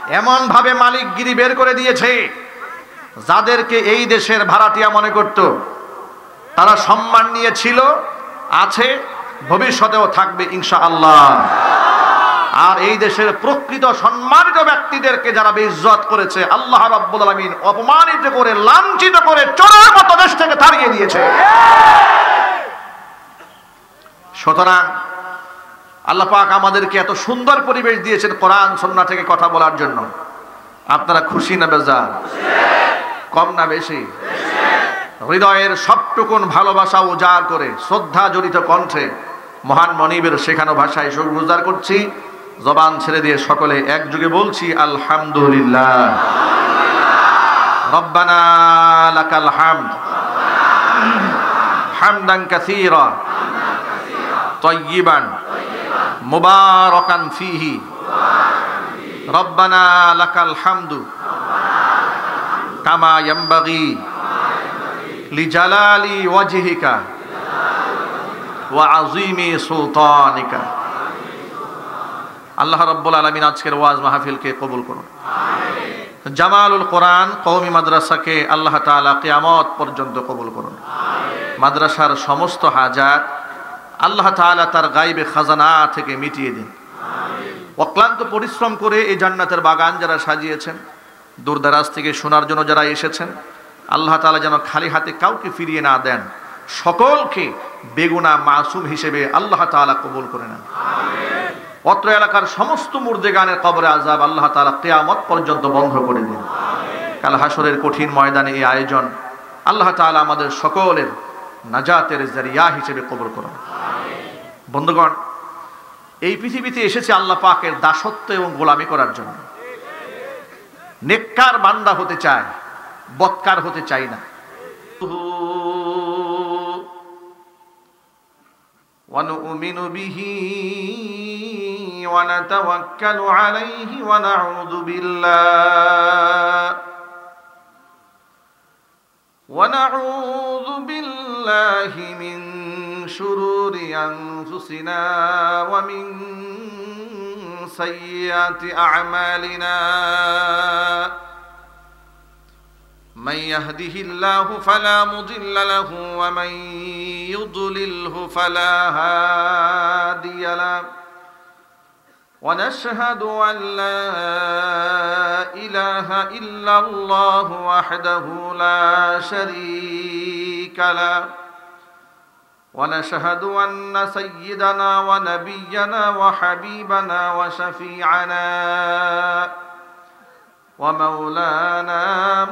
এমন ভাবে মালিকগিরি বের করে দিয়েছে, যাদেরকে এই দেশের ভাড়াটিয়া মনে করত তারা সম্মান নিয়েছিল, আছে, ভবিষ্যতেও থাকবে ইনশাআল্লাহ। আর এই দেশের প্রকৃত সম্মানিত ব্যক্তিদেরকে যারা বেইজ্জত করেছে, আল্লাহ রাব্বুল আলামিন অপমানিত করে, লাঞ্ছিত করে চোরের মতো দেশ থেকে তাড়িয়ে দিয়েছে। সুতরাং আল্লাহ পাক আমাদেরকে এত সুন্দর পরিবেশ দিয়েছেন কোরআন সুন্নাহ থেকে কথা বলার জন্য। আপনারা খুশি না বেজার? কম না বেশি? হৃদয়ের সবটুকুন ভালোবাসা উজাড় করে শ্রদ্ধা জড়িত কণ্ঠে মহান মনিবের শেখানো ভাষায় শুকর গুজার করছি। জবান ছেড়ে দিয়ে সকলে একযোগে বলছি আলহামদুলিল্লাহ। রব্বানা লাকাল হামদ হামদান কাসীরা তাইয়িবান মুবারাকান ফীহি। রব্বানা লাকাল হামদু কামা ইয়ানবাগি লিজালালি ওয়াজহিকা ওয়া আযীমি সুলতানিকা। আল্লাহ রাব্বুল আলামিন আজকের ওয়াজ মাহফিলকে কবুল করুন। আমিন। জামালুল কোরআন কওমি মাদ্রাসাকে আল্লাহ তাআলা কিয়ামত পর্যন্ত কবুল করুন। আমিন। মাদ্রাসার সমস্ত হাজাত আল্লাহ তাআলা তার গায়বে খাজানা থেকে মিটিয়ে দিন। আমিন। অক্লান্ত পরিশ্রম করে এই জান্নাতের বাগান যারা সাজিয়েছেন, দূরদরাজ থেকে শোনার জন্য যারা এসেছেন, আল্লাহ তাআলা যেন খালি হাতে কাউকে ফিরিয়ে না দেন, সকলকে বেগুনা মাসুম হিসেবে আল্লাহ তাআলা কবুল করে নেন। আমিন। অত্র এলাকার সমস্ত মুর্দেগানের কবরে আযাব আল্লাহ তাআলা কিয়ামত পর্যন্ত বন্ধ করে দিন। আমিন। কাল হাসরের কঠিন ময়দানে এই আয়োজন আল্লাহ তাআলা আমাদের সকলের নাজাতের জরিয়া হিসেবে কবুল করুন। আমিন। বন্ধুগণ, এই পৃথিবীতে এসেছে আল্লাহ পাকের দাসত্ব এবং গোলামি করার জন্য। নেককার বান্দা হতে চায়, বদকার হতে চাই না। ওয়ানুমিনু বিহি ওয়া নাতাওয়াক্কালু আলাইহি ওয়া নাউযু বিল্লাহি মিন শুরুরি আনফুসিনা ওয়া মিন সাইয়্যাতি আ'মালিনা। من يهده الله فلا مضل له ومن يضلله فلا هادي له ونشهد أن لا إله إلا الله وحده لا شريك له ونشهد أن سيدنا ونبينا وحبيبنا وشفيعنا ومولانا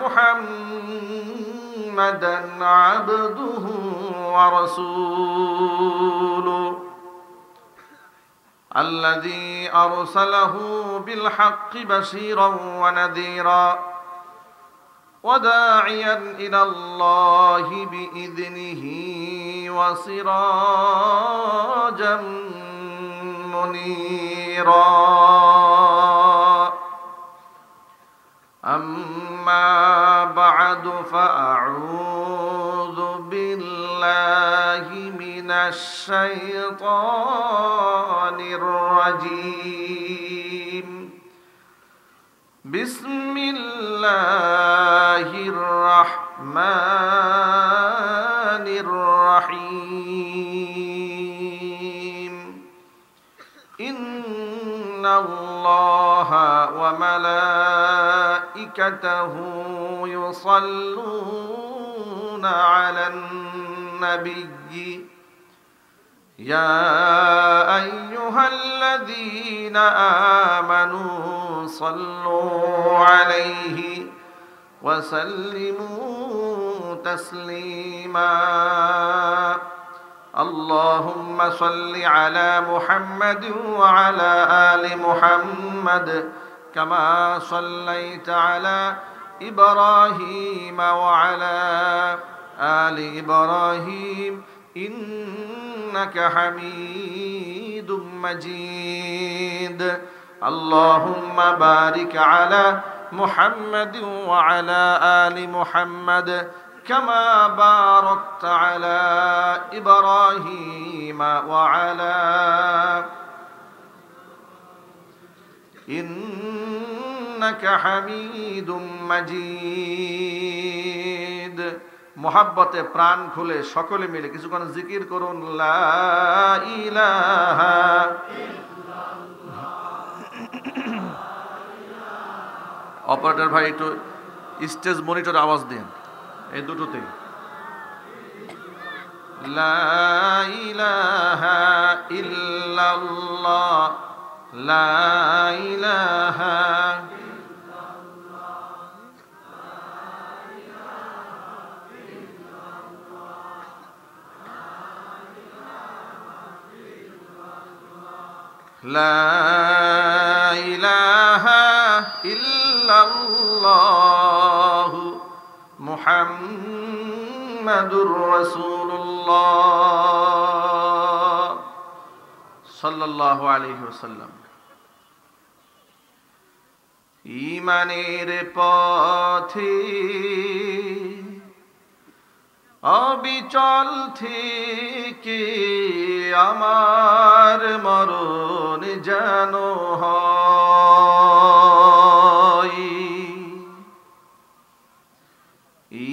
محمدا عبده ورسوله الذي أرسله بالحق بشيرا ونذيرا وداعيا إلى الله بإذنه وسراجا منيرا. أما بعد فأعوذ بالله من الشيطان الرجيم. بسم الله الرحمن الرحيم. إن الله وملائكته يصلون على النبي يا أيها الذين آمنوا صلوا عليه وسلموا تسليما. اللهم صل على محمد وعلى آل محمد كما صليت على إبراهيم وعلى آل إبراهيم إنك حميد مجيد. اللهم بارك على محمد وعلى آل محمد كما باركت على إبراهيم وعلى ইন্নাকা হামিদুম মাজিদ। মোহাব্বতে প্রাণ খুলে সকলে মিলে কিছুক্ষণ জিকির করুন, লা ইলাহা ইল্লাল্লাহ। অপারেটর ভাই একটু স্টেজ মনিটর আওয়াজ দিন, এই দুটোতেই। লা ইলাহা ইল্লাল্লাহ, লা ইলাহা লা ইলাহা ইল্লাল্লাহ মুহাম্মাদুর রাসূলুল্লাহ সাল্লাল্লাহু আলাইহি ওয়াসাল্লাম। ঈমানের পথে অবিচল থেকে আমার মরণ যেন হয়।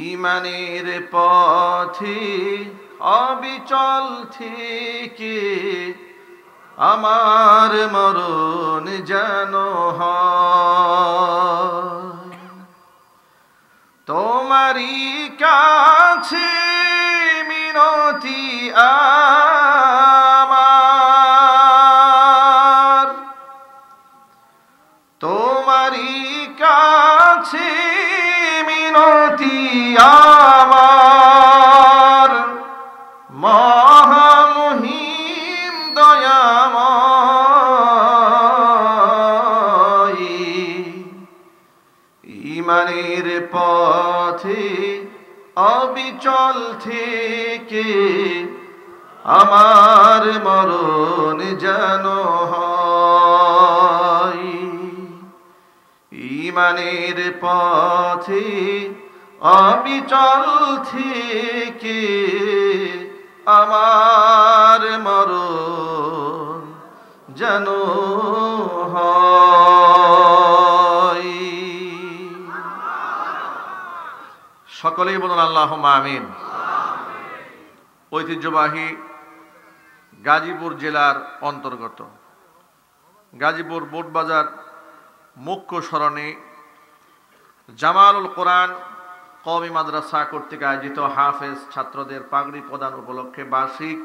ঈমানের পথে অবিচল থেকে আমার মরণ যেন হয়। তোমারই কাছে মিনতি আমার, তোমারই কাছে মিনতি আমার, মহামহিম দয়াময়। ঈমানের পথে অবিচল থেকে আমার মরণ যেন হয়। ঈমানের পথে অবিচল থেকে আমার মরণ যেন হয়। সকলেই বলুন আল্লাহুম্মা আমিন। ঐতিহ্যবাহী গাজীপুর জেলার অন্তর্গত গাজীপুর বোটবাজার মুখ্য সরণি জামালুল কোরআন কওমি মাদ্রাসা কর্তৃক আয়োজিত হাফেজ ছাত্রদের পাগড়ি প্রদান উপলক্ষে বার্ষিক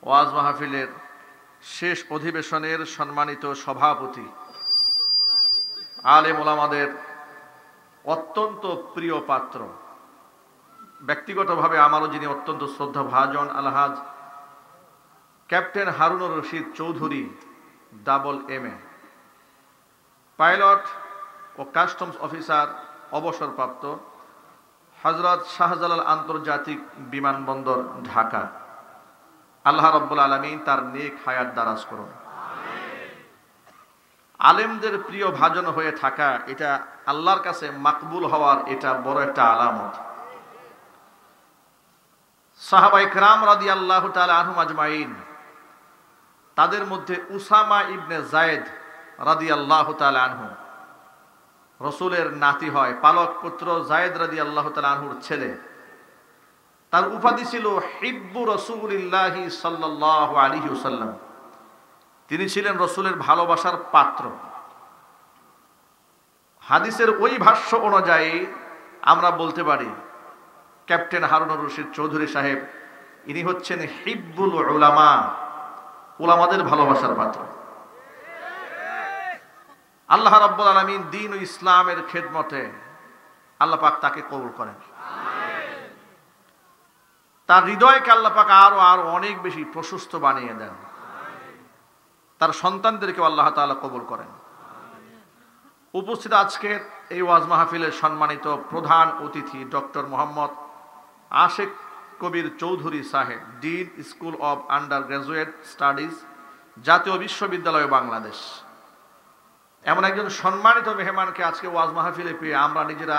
ওয়াজ মাহফিলের শেষ অধিবেশনের সম্মানিত সভাপতি, আলেম ওলামাদের অত্যন্ত প্রিয় পাত্র, ব্যক্তিগতভাবে আমারও যিনি অত্যন্ত শ্রদ্ধাভাজন আলহাজ captain Harunur Rashid Chowdhury double MA, pilot ও কাস্টমস অফিসার অবসরপ্রাপ্ত, হযরত শাহজালাল আন্তর্জাতিক বিমানবন্দর ঢাকা। আল্লাহ রাব্বুল আলামিন তার নেক হায়াত দারাজ করুন। আলেমদের প্রিয় ভাজন হয়ে থাকা এটা আল্লাহর কাছে মাকবুল হওয়ার এটা বড় একটা আলামত। সাহাবায়ে কেরাম রাদিয়াল্লাহু তাআলা আনহুম আজমাইন, তাদের মধ্যে উসামা ইবনে যায়েদ রাদিয়াল্লাহু তাআলা আনহু রাসূলের নাতি হয়, পালক পুত্র যায়েদ রাদিয়াল্লাহু তাআলা আনহুর ছেলে। তার উপাধি ছিল হিব্বু রাসূলিল্লাহি সাল্লাল্লাহু আলাইহি ওয়াসাল্লাম। তিনি ছিলেন রাসূলের ভালোবাসার পাত্র। হাদিসের ওই ভাষ্য অনুযায়ী আমরা বলতে পারি ক্যাপ্টেন হারুনুর রশিদ চৌধুরী সাহেব ইনি হচ্ছেন হিব্বুল উলামা, উলামাদের ভালোবাসার পাত্র। আল্লাহ রাব্বুল আলামিন দ্বীন ও ইসলামের খেদমতে আল্লাহ পাক তাকে কবুল করেন। তার হৃদয়কে আল্লাহ পাক আরো অনেক বেশি প্রশস্ত বানিয়ে দেন। তার সন্তানদেরকে আল্লাহ তাআলা কবুল করেন। উপস্থিত আজকের এই ওয়াজ মাহফিলের সম্মানিত প্রধান অতিথি ডক্টর মোহাম্মদ আশেক কবির চৌধুরী সাহেব, dean school of under graduate studies, জাতীয় বিশ্ববিদ্যালয় বাংলাদেশ। এমন একজন সম্মানিত মেহমানকে আজকে ওয়াজ মাহফিলে পেয়ে আমরা নিজেরা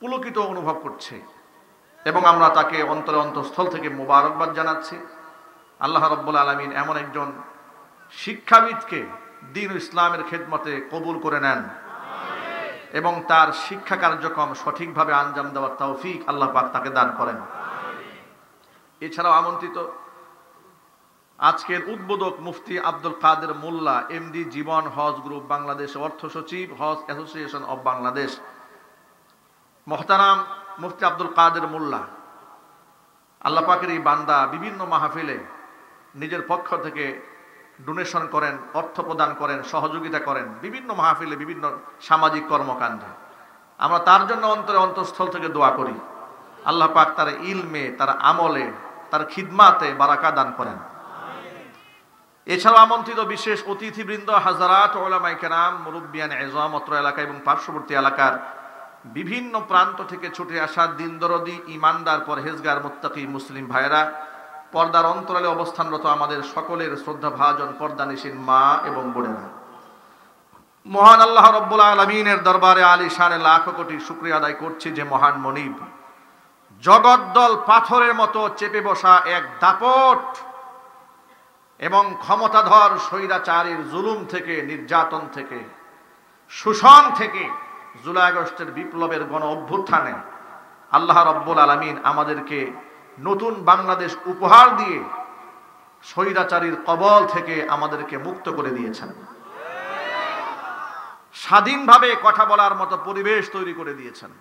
পুলকিত অনুভব করছি এবং আমরা তাকে অন্তরে অন্তঃস্থল থেকে মোবারকবাদ জানাচ্ছি। আল্লাহ রাব্বুল আলামিন এমন একজন শিক্ষাবিদকে দ্বীন ও ইসলামের খেদমতে কবুল করে নেন এবং তার শিক্ষা কার্যক্রম সঠিকভাবে আঞ্জাম দেওয়ার তৌফিক আল্লাহ পাক তাকে দান করেন। এছাড়াও আমন্ত্রিত আজকের উদ্বোধক মুফতি আব্দুল কাদের মোল্লা, এমডি জীবন হজ গ্রুপ বাংলাদেশ, অর্থ সচিব হজ অ্যাসোসিয়েশন অব বাংলাদেশ। মোহতারাম মুফতি আব্দুল কাদের মোল্লা আল্লাহ পাকের এই বান্দা বিভিন্ন মাহফিলে নিজের পক্ষ থেকে ডোনেশন করেন, অর্থ প্রদান করেন, সহযোগিতা করেন বিভিন্ন মাহফিলে, বিভিন্ন সামাজিক কর্মকাণ্ডে। আমরা তার জন্য অন্তঃস্থল থেকে দোয়া করি আল্লাহ পাক তার ইলমে, তার আমলে, তার খিদমাতে বারাকা দান করেন। এছাড়াও আমন্ত্রিত বিশেষ অতিথিবৃন্দ, হাজারাত উলামায়ে কেরাম, মুরব্বিয়ান এযাম, অত্র এলাকা এবং পার্শ্ববর্তী এলাকার বিভিন্ন প্রান্ত থেকে ছুটে আসা দিন দরদি, ইমানদার, পরহেজগার, মুত্তাকি মুসলিম ভাইয়েরা, পর্দার অন্তরালে অবস্থানরত আমাদের সকলের শ্রদ্ধাভাজন পর্দানিশীন মা এবং বোনেরা, মহান আল্লাহ রব্বুল আলামিনের দরবারে আলিশানে লাখ কোটি শুকরিয়া আদায় করছি যে মহান মনিব জগদ্দল পাথরের মতো চেপে বসা এক দাপট এবং ক্ষমতাধর স্বৈরাচারীর জুলুম থেকে, নির্যাতন থেকে, শোষণ থেকে, জুলাই আগস্টের বিপ্লবের গণ অভ্যুত্থানে আল্লাহ রব্বুল আলামিন আমাদেরকে নতুন বাংলাদেশ উপহার দিয়ে স্বৈরাচারীর কবল থেকে আমাদেরকে মুক্ত করে দিয়েছেন। স্বাধীনভাবে কথা বলার মতো পরিবেশ তৈরি করে দিয়েছেন।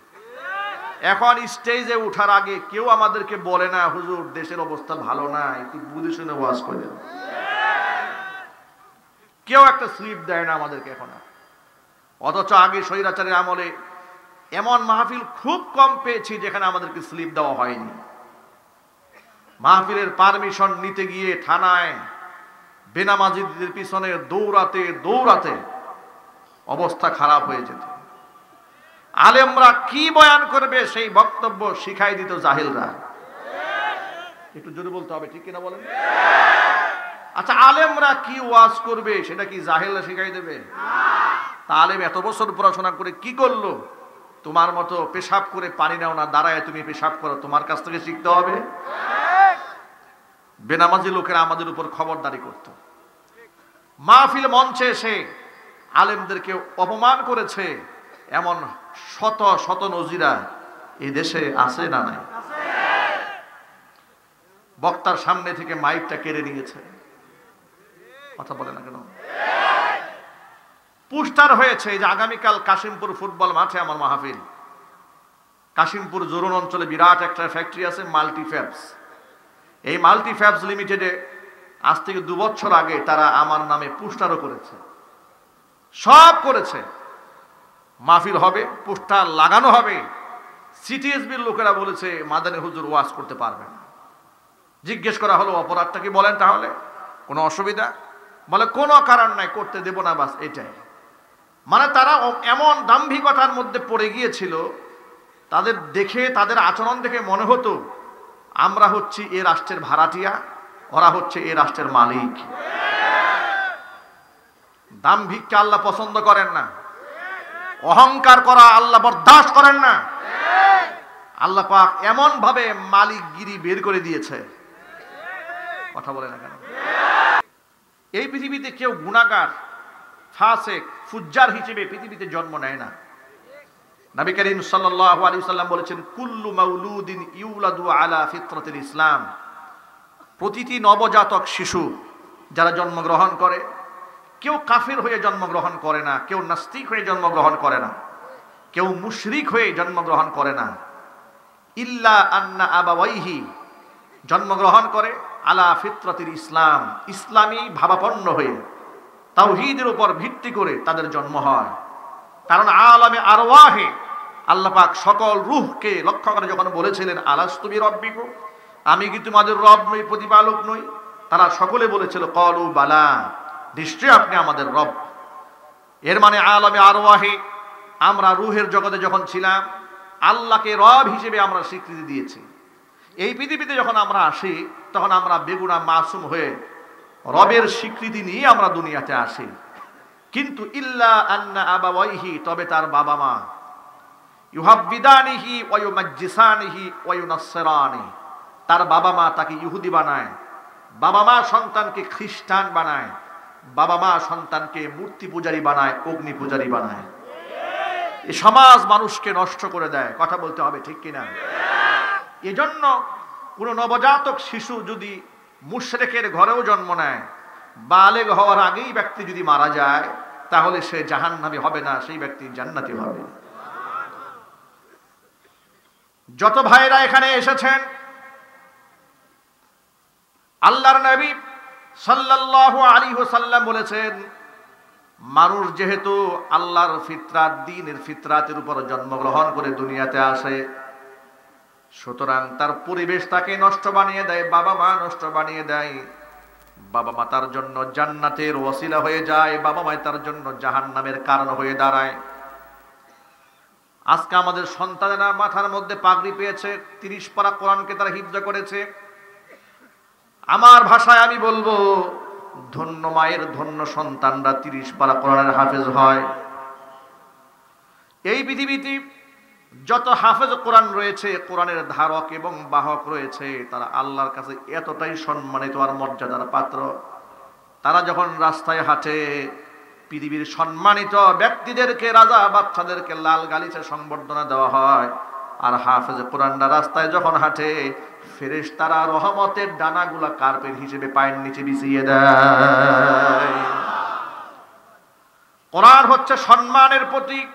এখন স্টেজে ওঠার আগে কেউ আমাদেরকে বলে না, হুজুর দেশের অবস্থা ভালো না, একটু বুঝে শুনে ওয়াজ করেন। কেউ একটা স্লিপ দেয় না আমাদেরকে এখন। অথচ আগে স্বৈরাচারের আমলে এমন মাহফিল খুব কম পেয়েছি যেখানে আমাদেরকে স্লিপ দেওয়া হয়নি। মাহফিলের পারমিশন নিতে গিয়ে থানায় বেনামাজিদের পিছনে দৌড়াতে দৌড়াতে অবস্থা খারাপ হয়ে যেত। আলেমরা কি বয়ান করবে সেই বক্তব্য শিখাই দিত জাহিলরা। একটু জোরে বলতে হবে, ঠিক কিনা বলেন? আচ্ছা, আলেমরা কি ওয়াজ করবে সেটা কি জাহিলরা শিখাই দেবে? তা আলেম এত বছর পড়াশোনা করে কি করলো? তোমার মতো পেশাব করে পানি নাও না, দাঁড়ায় তুমি পেশাব করো, তোমার কাছ থেকে শিখতে হবে। বেনামাজি লোকেরা আমাদের উপর খবরদারি করত। মাহফিল মঞ্চে এসে আলেমদেরকে অপমান করেছে এমন শত শত নজিরা এই দেশে আছে না নাই? বক্তার সামনে থেকে মাইকটা কেড়ে নিয়েছে, কথা বলে না কেন? পোস্টার হয়েছে যে আগামীকাল কাশিমপুর ফুটবল মাঠে আমার মাহফিল। কাশিমপুর জোরন অঞ্চলে বিরাট একটা ফ্যাক্টরি আছে, মাল্টিফ্যাবস। এই মাল্টিফ্যাবস লিমিটেডে আজ থেকে 2 বছর আগে তারা আমার নামে পোস্টারও করেছে, সব করেছে। মাহফিল হবে, পোস্টার লাগানো হবে। সিটিএসবির লোকেরা বলেছে মাদানী হুজুর ওয়াজ করতে পারবে না। জিজ্ঞেস করা হলো অপরাধটা কি, বলেন তাহলে কোনো অসুবিধা? বলে কোনো কারণ নাই, করতে দেব না, বাস এটাই। মানে তারা এমন দাম্ভিকতার মধ্যে পড়ে গিয়েছিল, তাদের দেখে, তাদের আচরণ দেখে মনে হতো আমরা হচ্ছি এ রাষ্ট্রের ভাড়াটিয়া, ওরা হচ্ছে এ রাষ্ট্রের মালিক। দাম্ভিককে আল্লাহ পছন্দ করেন না, অহংকার করা আল্লাহ বরদাস্ত করেন না। আল্লাহ পাক এমন ভাবে মালিকগিরি বের করে দিয়েছে, কথা বলে না কেন? এই পৃথিবীতে কেউ গুনাহগার, ফাসিক, ফুজ্জার হিসেবে পৃথিবীতে জন্ম নেয় না। নবী করিম সাল্লাল্লাহু আলাইহি ওয়াসাল্লাম বলেছেন, কুল্লু মাউলুদিন ইউলাদু আলা ফিতরাতিল ইসলাম। প্রতিটি নবজাতক শিশু যারা জন্মগ্রহণ করে, কেউ কাফির হয়ে জন্মগ্রহণ করে না, কেউ নাস্তিক হয়ে জন্মগ্রহণ করে না, কেউ মুশরিক হয়ে জন্মগ্রহণ করে না। ইল্লা আন্না আবাওয়াইহি, জন্মগ্রহণ করে আলা ফিতরাতিল ইসলাম, ইসলামী ভাবাপন্ন হয়ে, তাওহীদের উপর ভিত্তি করে তাদের জন্ম হয়। কারণ আলামে আরওয়াহে আল্লাহ পাক সকল রূহকে লক্ষ্য করে যখন বলেছিলেন আলাস্তু বিরাব্বিকুম, আমি কি তোমাদের রব নই, প্রতিপালক নই? তারা সকলে বলেছিল ক্বালু বালা, নিশ্চয় আপনি আমাদের রব। এর মানে আলামে আরওয়াহে আমরা রূহের জগতে যখন ছিলাম আল্লাহকে রব হিসেবে আমরা স্বীকৃতি দিয়েছি। এই পৃথিবীতে যখন আমরা আসি তখন আমরা বেগুনা মাসুম হয়ে রবের স্বীকৃতি নিয়ে আমরা দুনিয়াতে আসি। কিন্তু ইল্লা আন্না আবাওয়াইহি, তবে তার বাবা মা, ইউহাব্বিদানিহি ওয়া ইউমাজ্জিসানিহি ওয়া ইউনাসসিরানি, তার বাবা মা তাকে ইহুদি বানায়, বাবা মা সন্তানকে খ্রিস্টান বানায়, বাবা মা সন্তানকে মূর্তি পূজারী বানায়, অগ্নি পূজারী বানায়। এই সমাজ মানুষকে নষ্ট করে দেয়, কথা বলতে হবে ঠিক কিনা? এজন্য কোন নবজাতক শিশু যদি মুশরিকের ঘরেও জন্ম নেয়, বালেগ হওয়ার আগেই ব্যক্তি যদি মারা যায়, তাহলে সে জাহান্নামী হবে না, সেই ব্যক্তি জান্নাতি হবে। যত ভাইরা এখানে এসেছেন, আল্লাহর নবী সাল্লাল্লাহু আলাইহি ওয়াসাল্লাম বলেছেন, মানুষ যেহেতু আল্লাহর ফিতরাত, দ্বীনের ফিতরাতের উপর জন্মগ্রহণ করে দুনিয়াতে আসে, সুতরাং তার পরিবেশ তাকে নষ্ট বানিয়ে দেয়, বাবা মা নষ্ট বানিয়ে দেয়। বাবা মা তার জন্য জান্নাতের ওসিলা হয়ে যায়, বাবা মা তার জন্য জাহান্নামের কারণ হয়ে দাঁড়ায়। আজকে আমাদের সন্তানেরা মাথার মধ্যে পাগড়ি পেয়েছে, 30 পারা কোরআনকে তারা হিফজ করেছে। আমার ভাষায় আমি বলবো, ধন্য মায়ের ধন্য সন্তানরা 30 পারা কোরআনের হাফেজ হয়। এই পৃথিবীতে যত হাফেজ কোরআন রয়েছে, কোরআনের ধারক এবং বাহক রয়েছে, তারা আল্লাহর কাছে এতটাই সম্মানিত আর মর্যাদার পাত্র। তারা যখন রাস্তায় হাঁটে, পৃথিবীর সম্মানিত ব্যক্তিদেরকে, রাজা বাচ্চাদেরকে লাল গালিচা সংবর্ধনা দেওয়া হয়, আর হাফেজ কোরআনরা রাস্তায় যখন হাঁটে, ফেরেশতারা রহমতের ডানাগুলা কার্পেট হিসেবে পায়ের নিচে বিছিয়ে দেয়। কোরআন হচ্ছে সম্মানের প্রতীক।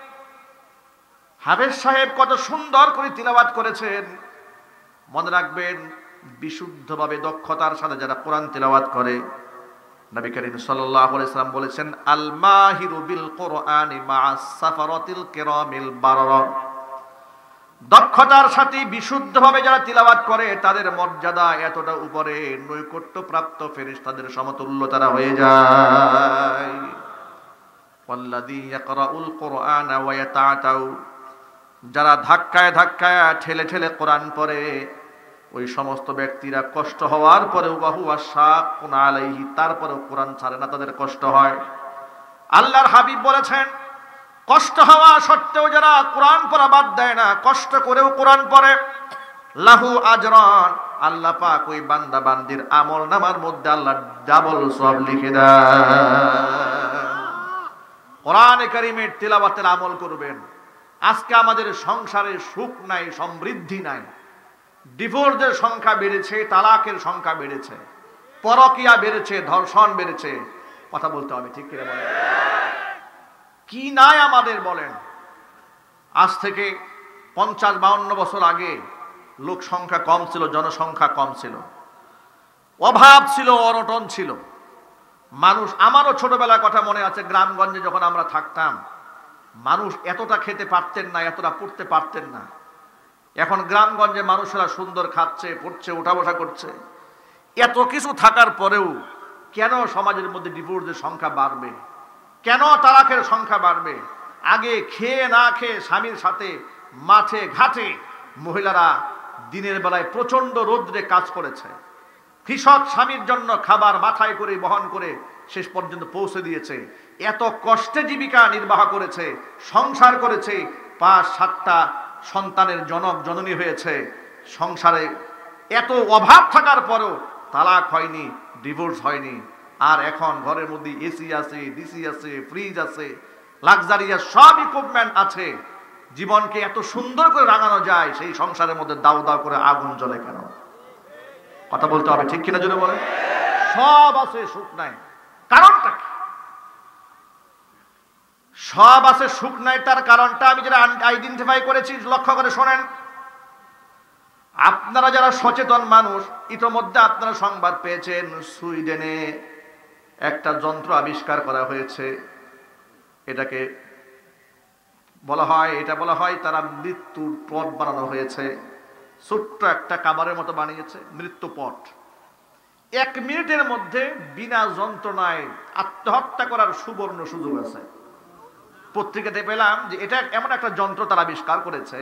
হাফেজ সাহেব কত সুন্দর করে তিলাওয়াত করেছেন। মনে রাখবেন, বিশুদ্ধভাবে দক্ষতার সাথে যারা কোরআন তিলাওয়াত করে, নবী করিম সাল্লাল্লাহু আলাইহি ওয়াসাল্লাম বলেছেন, আল মাহিরু বিল কোরআনি মা'আস সাফারাতিল কিরামিল বাররা। দক্ষতার সাথে বিশুদ্ধভাবে যারা তিলাওয়াত করে, তাদের মর্যাদা এতটা উপরে, নৈকট্যপ্রাপ্ত ফেরেশতাদের সমতুল্য তারা হয়ে যায়। ওয়াল্লাযী ইয়াকরাউল কোরআনা ওয়া ইয়াতাআতাউ, যারা ধাক্কায় ধাক্কায় ঠেলে ঠেলে কোরআন পড়ে, ওই সমস্ত ব্যক্তিরা কষ্ট হওয়ার পরেও ওয়াহুয়া শাক্কুন আলাইহি, তারপরেও কোরআন ছাড়ে না, তাদের কষ্ট হয়। আল্লাহর হাবিব বলেছেন, কষ্ট হওয়া সত্ত্বেও যারা কোরআন পড়া বাদ দেয় না, কষ্ট করেও কোরআন পড়ে, লাহু আজরান, আল্লাহ পাক ওই বান্দা বান্দির আমল নামার মধ্যে আল্লাহ ডাবল সওয়াব লিখে দেন। কোরআনে কারীমের তিলাওয়াতের আমল করবেন। আজকে আমাদের সংসারে সুখ নাই, সমৃদ্ধি নাই, ডিভোর্সের সংখ্যা বেড়েছে, তালাকের সংখ্যা বেড়েছে, পরকিয়া বেড়েছে, ধর্ষণ বেড়েছে। কথা বলতে হবে ঠিক কিনা বলেন? কি নাই আমাদের বলেন? আজ থেকে 50-52 বছর আগে লোক সংখ্যা কম ছিল, জনসংখ্যা কম ছিল, অভাব ছিল, অনটন ছিল। মানুষ, আমারও ছোটবেলার কথা মনে আছে, গ্রামগঞ্জে যখন আমরা থাকতাম, মানুষ এতটা খেতে পারতেন না, এতটা পড়তে পারতেন না। এখন গ্রামগঞ্জে মানুষেরা সুন্দর খাচ্ছে, পড়ছে, উঠা বসা করছে। এত কিছু থাকার পরেও কেন সমাজের মধ্যে ডিভোর্সের সংখ্যা বাড়বে? কেন তালাকের সংখ্যা বাড়বে? আগে খেয়ে না খেয়ে স্বামীর সাথে মাঠে ঘাটে মহিলারা দিনের বেলায় প্রচন্ড রোদ্রে কাজ করেছে। কৃষক স্বামীর জন্য খাবার মাথায় করে বহন করে শেষ পর্যন্ত পৌঁছে দিয়েছে। এত কষ্টে জীবিকা নির্বাহ করেছে, সংসার করেছে, 5-7টা সন্তানের জনক জননী হয়েছে। সংসারে এত অভাব থাকার পরও তালাক হয়নি, ডিভোর্স হয়নি। আর এখন ঘরের মধ্যে এসি আছে, ডিসি আছে, ফ্রিজ আছে, লাক্সারিয়াস সব ইকুইপমেন্ট আছে। জীবনকে এত সুন্দর করে রাঙানো যায়, সেই সংসারের মধ্যে দাউ দাউ করে আগুন জ্বলে কেন? কথা বলতে হবে ঠিক কিনা জোরে বলেন? সব আছে, সুখ নাই, কারণটা কি? সব আছে, সুখ নাই, তার কারণটা আমি যেটা আইডেন্টিফাই করেছি, লক্ষ্য করে শোনেন। আপনারা যারা সচেতন মানুষ, ইতোমধ্যে আপনারা সংবাদ পেয়েছেন, সুইডেনে একটা যন্ত্র আবিষ্কার করা হয়েছে। এটাকে বলা হয় তারা মৃত্যুর পট বানানো হয়েছে। ছোট্ট একটা কাবারের মতো বানিয়েছে, মৃত্যু পট। 1 মিনিটের মধ্যে বিনা যন্ত্রণায় আত্মহত্যা করার সুবর্ণ সুযোগ আছে। পত্রিকাতে পেলাম যে এটা এমন একটা যন্ত্র তারা আবিষ্কার করেছে,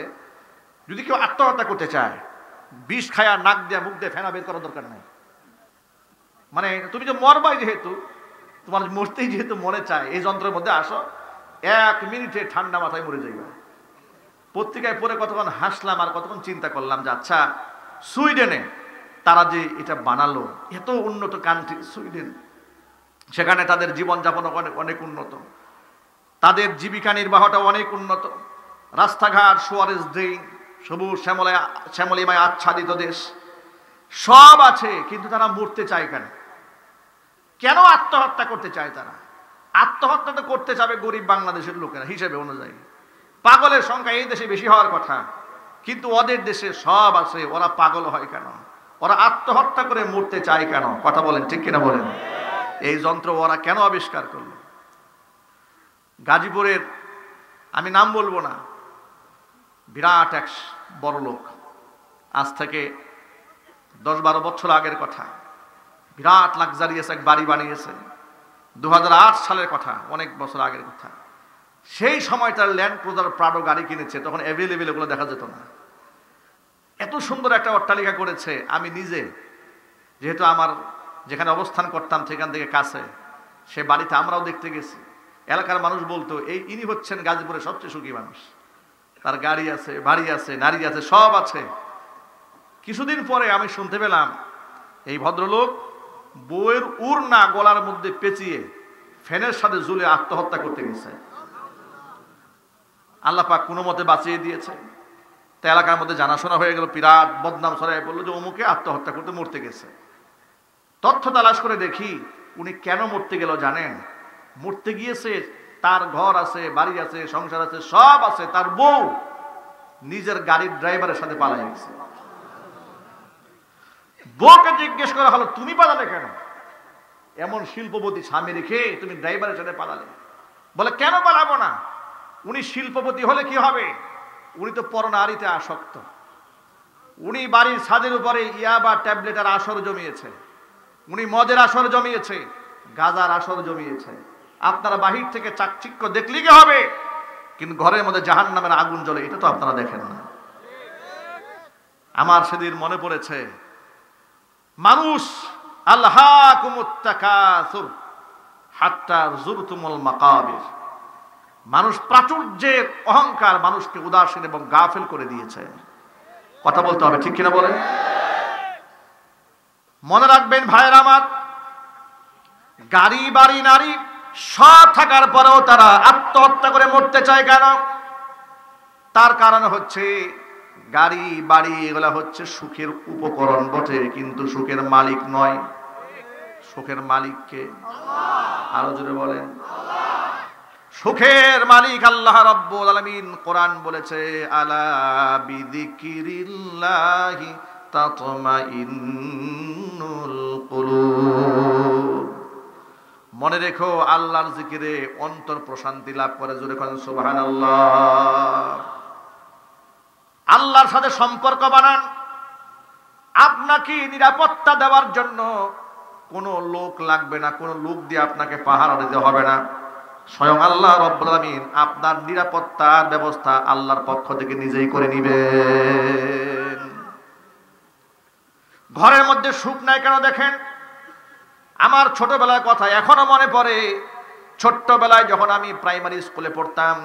যদি কেউ আত্মহত্যা করতে চায়, বিষ খায়া নাক দিয়ে মুখ দিয়ে ফেনা বের করার দরকার নাই। মানে তুমি যে মরবাই, যেহেতু তোমার মরতেই যেহেতু মনে চায়, এই যন্ত্রের মধ্যে আসো, 1 মিনিটে ঠান্ডা মাথায় মরে যাইবা। পত্রিকায় পড়ে কতক্ষণ হাসলাম আর কতক্ষণ চিন্তা করলাম যে আচ্ছা, সুইডেনে তারা যে এটা বানালো, এত উন্নত কান্ট্রি সুইডেন, সেখানে তাদের জীবনযাপন অনেক উন্নত, তাদের জীবিকা নির্বাহটা অনেক উন্নত। রাস্তাঘাট, সুয়ারেজ ড্রেন, সবুজ শ্যামলিমায় আচ্ছাদিত দেশ সব আছে, কিন্তু তারা মরতে চায় কেন? কেন আত্মহত্যা করতে চায় তারা? আত্মহত্যা তো করতে চাবে গরিব বাংলাদেশের লোকেরা হিসেবে অনুযায়ী। পাগলের সংখ্যা এই দেশে বেশি হওয়ার কথা, কিন্তু ওদের দেশে সব আছে, ওরা পাগল হয় কেন? ওরা আত্মহত্যা করে মরতে চায় কেন? কথা বলেন, ঠিক কিনা বলেন? এই যন্ত্র ওরা কেন আবিষ্কার করলো? গাজীপুরের, আমি নাম বলবো না, বিরাট এক বড় লোক, আজ থেকে 10-12 বছর আগের কথা, বিরাট লাক্সারিয়াস এক বাড়ি বানিয়েছে। 2008 সালের কথা, অনেক বছর আগের কথা। সেই সময় তার ল্যান্ড ক্রুজার প্রাডো গাড়ি কিনেছে, তখন অ্যাভেলেবেল এগুলো দেখা যেত না। এত সুন্দর একটা অট্টালিকা করেছে। আমি নিজে, যেহেতু আমার যেখানে অবস্থান করতাম সেখান থেকে কাছে, সে বাড়িতে আমরাও দেখতে গেছি। এলাকার মানুষ বলতো, ইনি হচ্ছেন গাজীপুরের সবচেয়ে সুখী মানুষ। তার গাড়ি আছে, বাড়ি আছে, নারী আছে, সব আছে। কিছুদিন পরে আমি শুনতে পেলাম এই ভদ্রলোক বউয়ের উড়না গলার মধ্যে পেঁচিয়ে ফ্যানের সাথে ঝুলে আত্মহত্যা করতে গেছে। আল্লাহ পাক কোনো মতে বাঁচিয়ে দিয়েছে। তা এলাকার মধ্যে জানাশোনা হয়ে গেল, বিরাট বদনাম ছড়াই বললো যে অমুকে আত্মহত্যা করতে মরতে গেছে। তথ্য তালাশ করে দেখি উনি কেন মরতে গেল জানেন? মরতে গিয়েছে, তার ঘর আছে, বাড়ি আছে, সংসার আছে, সব আছে, তার বউ নিজের গাড়ির ড্রাইভারের সাথে পালাই গেছে। বউকে জিজ্ঞেস করা হলো, তুমি পালালে কেন? এমন শিল্পপতি স্বামী রেখে তুমি ড্রাইভারের সাথে পালালে? বলে, কেন পালাবো না? উনি শিল্পপতি হলে কি হবে? উনি তো পরনারীতে আসক্ত। উনি বাড়ির ছাদের উপরে ইয়াবা ট্যাবলেটের আসর জমিয়েছে, উনি মদের আসর জমিয়েছে, গাজার আসর জমিয়েছে। আপনারা বাহির থেকে চাকচিক্য দেখলে কি হবে, কিন্তু ঘরের মধ্যে জাহান্নামের আগুন জ্বলে, এটা তো আপনারা দেখেন না। আমার সেদিন মনে পড়েছে, মানুষ আল্লাহাকুমুত তাকাসুর হাত্তা যুরতুমুল মাকাবির, মানুষ প্রাচুর্যের অহংকার মানুষকে উদাসীন এবং গাফেল করে দিয়েছে। কথা বলতে হবে, ঠিক কিনা বলেন? মনে রাখবেন ভাইয়ের আমার, গাড়ি, বাড়ি, নারী সব থাকার পরেও তারা আত্মহত্যা করে মরতে চায় কেন? তার কারণ হচ্ছে গাড়ি, বাড়ি এগুলা হচ্ছে সুখের উপকরণ বটে, কিন্তু সুখের মালিক নয়। সুখের মালিককে আরো জোরে বলেন। সুখের মালিক আল্লাহ রাব্বুল আলামিন। কোরআন বলেছে, আলা বিযিকিরিল্লাহি তাতমাইন্নুল কুলুব। মনে রেখো, আল্লাহর জিকিরে অন্তর প্রশান্তি লাভ করে। জোরে বলেন সুবহানাল্লাহ। আল্লাহর সাথে সম্পর্ক বানান। আপনাকে নিরাপত্তা দেওয়ার জন্য কোনো লোক লাগবে না, কোনো লোক দিয়ে আপনাকে পাহারা দিতে হবে না। স্বয়ং আল্লাহ রাব্বুল আলামিন আপনার নিরাপত্তার ব্যবস্থা আল্লাহর পক্ষ থেকে নিজেই করে নিবেন। ঘরের মধ্যে সুখ নাই কেন দেখেন? আমার ছোটবেলার কথা এখনো মনে পড়ে। ছোট্টবেলায় যখন আমি প্রাইমারি স্কুলে পড়তাম,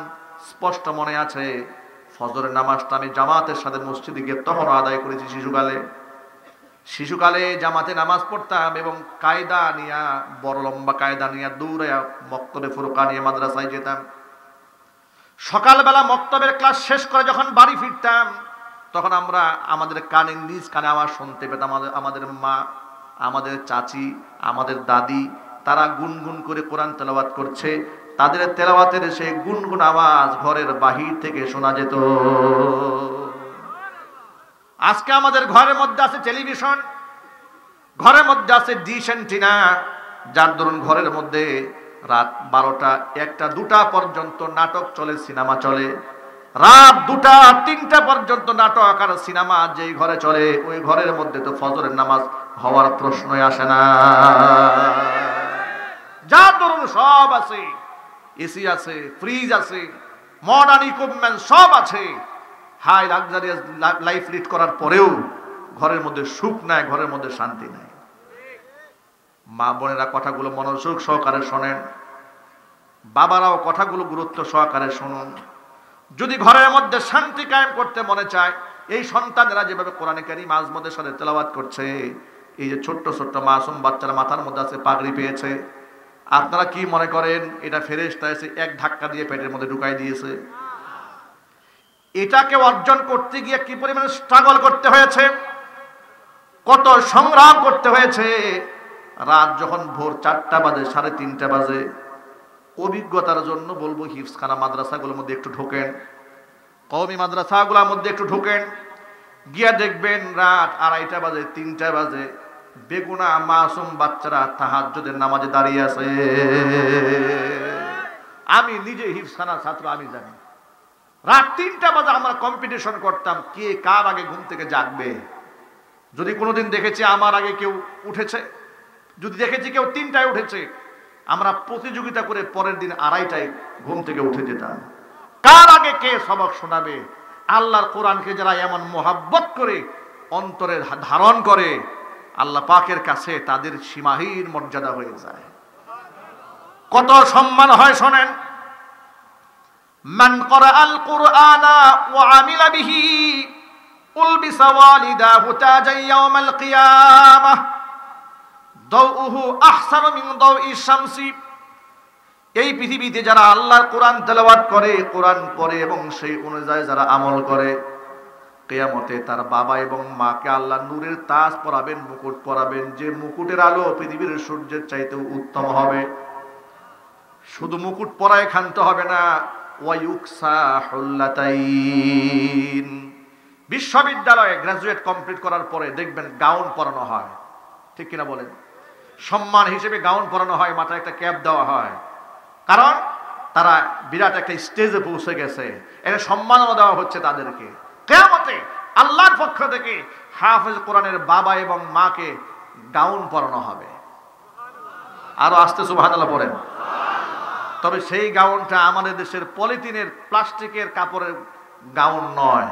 স্পষ্ট মনে আছে, ফজরের নামাজটা আমি জামাতের সাথে মসজিদে গিয়ে তখন আদায় করেছি। শিশুকালে জামাতে নামাজ পড়তাম এবং কায়দা নিয়া, বড় লম্বা কায়দা নিয়ে দৌড়ে মক্তবে ফুরকান নিয়ে মাদ্রাসায় যেতাম। সকালবেলা মক্তবের ক্লাস শেষ করে যখন বাড়ি ফিরতাম, তখন আমরা আমাদের কানে, নিজ কানে আওয়াজ শুনতে পেতাম। আমাদের মা, আমাদের চাচি, আমাদের দাদি, তারা গুনগুন করে কোরআন তেলাওয়াত করছে। তাদের তেলাওয়াতের সেই গুনগুন আওয়াজ ঘরের বাহির থেকে শোনা যেত। আজকে আমাদের ঘরের মধ্যে আছে টেলিভিশন, ঘরের মধ্যে আছে ডিশ অ্যান্টিনা, যার দরুন ঘরের মধ্যে রাত 12টা, 1টা, 2টা পর্যন্ত নাটক চলে, সিনেমা চলে। রাত 2টা, 3টা পর্যন্ত নাটক আর সিনেমা যেই ঘরে চলে, ওই ঘরের মধ্যে তো ফজরের নামাজ হওয়ার প্রশ্নই আসে না। যার দরুন সব আছে, এসি আছে, ফ্রিজ আছে, মডার্ন ইকুইপমেন্ট সব আছে, হাই লাক্সারিয়াস লাইফ লিড করার পরেও ঘরের মধ্যে সুখ নাই, ঘরের মধ্যে শান্তি নাই। মা বোনেরা কথাগুলো মনোযোগ সহকারে শোনেন, বাবারাও কথাগুলো গুরুত্ব সহকারে শুনুন। যদি ঘরের মধ্যে শান্তি কায়েম করতে মনে চায়, এই সন্তানেরা যেভাবে কোরআনে কারীম আজমতের সাথে তেলাওয়াত করছে, এই যে ছোট্ট ছোট্ট মাসুম বাচ্চারা মাথার মধ্যে আছে পাগড়ি পেয়েছে, আপনারা কি মনে করেন এটা ফেরেশতা এসে এক ধাক্কা দিয়ে পেটের মধ্যে ঢুকাই দিয়েছে? এটাকে অর্জন করতে গিয়ে কি পরিমাণে স্ট্রাগল করতে হয়েছে, কত সংগ্রাম করতে হয়েছে। রাত যখন ভোর 4টা বাজে, 3:30 বাজে, অভিজ্ঞতার জন্য বলবো হিফজখানা মাদ্রাসাগুলোর মধ্যে একটু ঢোকেন, কওমি মাদ্রাসাগুলোর মধ্যে একটু ঢোকেন, গিয়া দেখবেন রাত 2:30 বাজে, 3টা বাজে বেগুনা মাসুম বাচ্চারা তাহাজ্জুদের নামাজে দাঁড়িয়ে আছে। আমি নিজে হিফজখানার ছাত্র, আমি জানি রাত 3টা বাজে আমরা কম্পিটিশন করতাম কে কার আগে ঘুম থেকে জাগবে। যদি কোনোদিন দেখেছি আমার আগে কেউ উঠেছে, যদি দেখেছি কেউ 3টায় উঠেছে, আমরা প্রতিযোগিতা করে পরের দিন 2:30টায় ঘুম থেকে উঠে যেতাম, কার আগে কে সবক শোনাবে। আল্লাহর কোরআনকে যারা এমন মোহাব্বত করে অন্তরে ধারণ করে, আল্লাহ পাকের কাছে তাদের সীমাহীন মর্যাদা হয়ে যায়, কত সম্মান হয় শোনেন। মান ক্বরাআল কুরআনা ওয়া আমিলা বিহি উলবিসা ওয়ালিদাহু তাজান ইয়াউমাল কিয়ামাহ দাউহু আহসানু মিন দাউইশ শামসি। এই পৃথিবীতে যারা আল্লাহর কোরআন তেলাওয়াত করে, কোরআন পড়ে এবং সেই অনুযায়ী যারা আমল করে, কিয়ামতে তার বাবা এবং মাকে আল্লাহ নূরের তাজ পরাবেন, মুকুট পরাবেন, যে মুকুটের আলো পৃথিবীর সূর্যের চাইতে উত্তম হবে। শুধু মুকুট পরায় ক্ষান্ত হবে না, ওয়ায়ুকসা হুল্লাতাইন। বিশ্ববিদ্যালয়ে গ্রাজুয়েট কমপ্লিট করার পরে দেখবেন গাউন পরানো হয়, ঠিক কিনা বলেন? সম্মান হিসেবে গাউন পরানো হয়, মাথায় একটা ক্যাপ দেওয়া হয়, কারণ তারা বিরাট একটা স্টেজে পৌঁছে গেছে, এটা সম্মাননা দেওয়া হচ্ছে তাদেরকে। কিয়ামতে আল্লাহর পক্ষ থেকে হাফেজ কোরআনের বাবা এবং মাকে গাউন পরানো হবে। আরো আস্তে সুবহানাল্লাহ পড়েন। তবে সেই গাউনটা আমাদের দেশের পলিথিনের প্লাস্টিকের কাপড়ের গাউন নয়।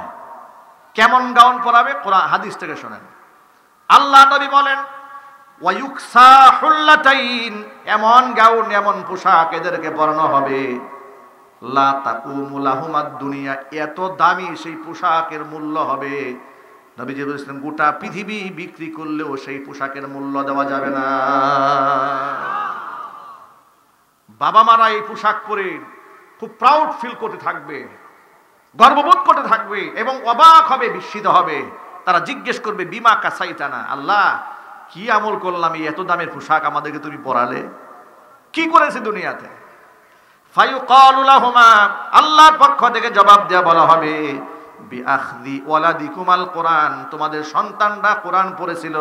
কেমন গাউন পরাবে? কোরআন হাদিস থেকে শোনেন। আল্লাহ নবী বলেন ওয়ায়ুকসা হুল্লাতাইন, এমন গাউন, এমন পোশাক এদেরকে পরানো হবে লা তাকুমু লাহুমাদ দুনিয়া, এত দামি সেই পোশাকের মূল্য হবে, নবীজি বলেছেন গোটা পৃথিবী বিক্রি করলেও সেই পোশাকের মূল্য দেওয়া যাবে না। বাবা মারা এই পোশাক পরে খুব প্রাউড ফিল করতে থাকবে, গর্ববোধ করতে থাকবে এবং অবাক হবে, বিস্মিত হবে। তারা জিজ্ঞেস করবে বিমা কাসাইতানা, আল্লাহ কি আমল করলাম এই এত দামের পোশাক আমাদেরকে তুমি পরালে, কি করেছে দুনিয়াতে? ফায়ুকালু লাহুমা, আল্লাহর পক্ষ থেকে জবাব দেয়া বলা হবে বিআখযি ওয়ালাদিকুমাল কোরআন, তোমাদের সন্তানরা কোরআন পড়েছিল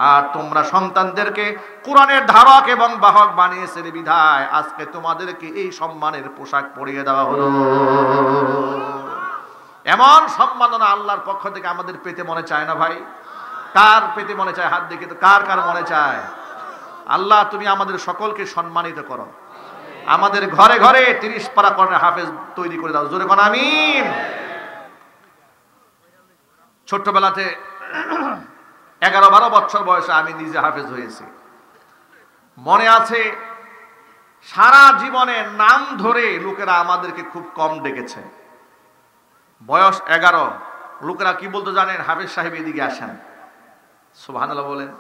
আর তোমরা সন্তানদেরকে কোরআনের ধারক এবং বাহক বানিয়েছিলে বিধায় আজকে তোমাদেরকে এই সম্মানের পোশাক পরিয়ে দেওয়া হলো। এমন সম্মাননা আল্লাহর পক্ষ থেকে আমাদের পেতে মনে চায় না ভাই? কার পেতে মনে চায়? হাত দেখে তো কার কার মনে চায়? আল্লাহ তুমি আমাদের সকলকে সম্মানিত করো, আমাদের ঘরে ঘরে 30 পারা কোরআনের হাফেজ তৈরি করে দাও, জোরে কোন আমিন। ছোট্টবেলাতে 11-12 বছর বয়সে আমি নিজে হাফেজ হয়েছি। মনে আছে সারা জীবনে নাম ধরে লোকেরা আমাদেরকে খুব কম ডেকেছে। বয়স 11, লোকেরা কি বলতো জানেন? হাফেজ সাহেব এদিকে আসেন। সুবহানাল্লাহ বলেন।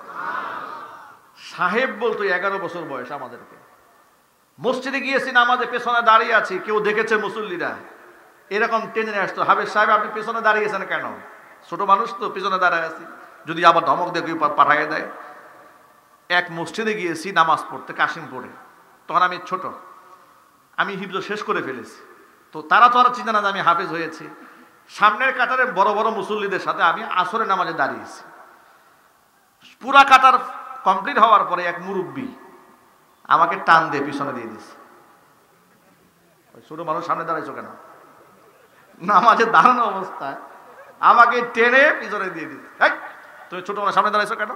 সাহেব বলতো 11 বছর বয়স আমাদেরকে। মসজিদে গিয়েছি, নামাজে পেছনে দাঁড়িয়ে আছি, কেউ দেখেছে মুসল্লিরা, এরকম টেনে আসতো, হাফেজ সাহেব আপনি পেছনে দাঁড়িয়েছেন কেন? ছোট মানুষ তো, পেছনে দাঁড়ায় আছি, যদি আবার ধমক দিয়ে কেউ পাঠাইয়ে দেয়। এক মসজিদে গিয়েছি নামাজ পড়তে, কাশিমপুরে, তখন আমি ছোট, আমি হিফজ শেষ করে ফেলেছি, তো তারা তো আর চিন্তা না যে আমি হাফেজ হয়েছি। সামনের কাতারে বড় বড় মুসল্লিদের সাথে আমি আসরের নামাজে দাঁড়িয়েছি। পুরা কাতার কমপ্লিট হওয়ার পরে এক মুরব্বী আমাকে টান দিয়ে পিছনে দিয়ে দিয়েছে। ছোট মানুষ সামনে দাঁড়াইছো কেন? নামাজে দাঁড়ানো অবস্থায় আমাকে টেনে পিছনে দিয়ে দিয়েছে। তুমি ছোট মানুষ সামনে দাঁড়াইছো কেন?